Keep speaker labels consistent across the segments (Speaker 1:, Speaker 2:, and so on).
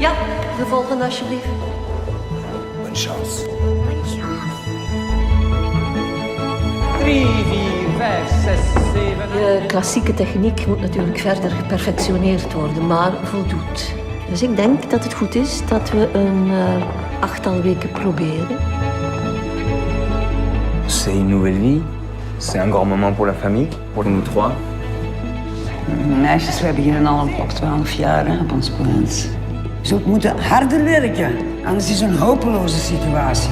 Speaker 1: Ja, de volgende alsjeblieft.
Speaker 2: Bonne chance.
Speaker 3: 3, 4, 5, 6, 7...
Speaker 1: De klassieke techniek moet natuurlijk verder geperfectioneerd worden, maar voldoet. Dus ik denk dat het goed is dat we een 8-tal weken proberen.
Speaker 4: C'est une nouvelle vie. C'est un grand moment pour la famille, pour nous trois.
Speaker 5: Meisjes, wij beginnen al op 12 jaar hè, op ons plan.
Speaker 6: Je zult moeten harder werken, anders is het een hopeloze situatie.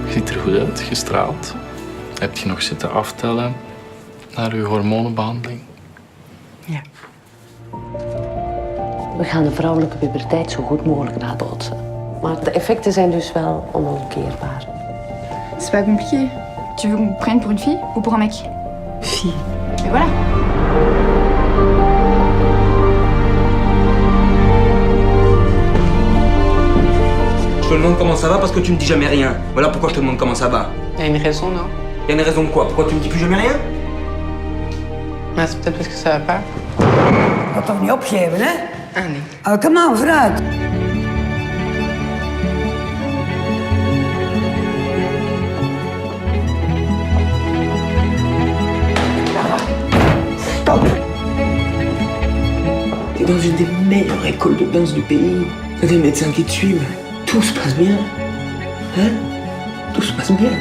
Speaker 7: Je ziet er goed uit, gestraald. Heb je nog zitten aftellen naar je hormonenbehandeling?
Speaker 5: Ja.
Speaker 8: We gaan de vrouwelijke puberteit zo goed mogelijk nabootsen. Maar de effecten zijn dus wel onomkeerbaar.
Speaker 9: C'est pas compliqué. Tu veux qu'on me prenne pour une fille ou pour un mec?
Speaker 5: Fille.
Speaker 9: Et voilà.
Speaker 10: Je te demande comment ça va parce que tu me dis jamais rien. Voilà pourquoi je te demande comment ça va.
Speaker 8: Il y a une raison, non?
Speaker 10: Il y a une raison de quoi? Pourquoi tu me dis plus jamais rien?
Speaker 8: Mais c'est peut-être parce que ça va pas.
Speaker 6: Dat toch niet opgeven, hè?
Speaker 8: Ah nee.
Speaker 6: Oh, kom aan, vooruit.
Speaker 10: Stop! T'es dans une des meilleures écoles de danse du pays. T'as des médecins qui te suivent. Tout se passe bien. Hein? Tout se passe bien.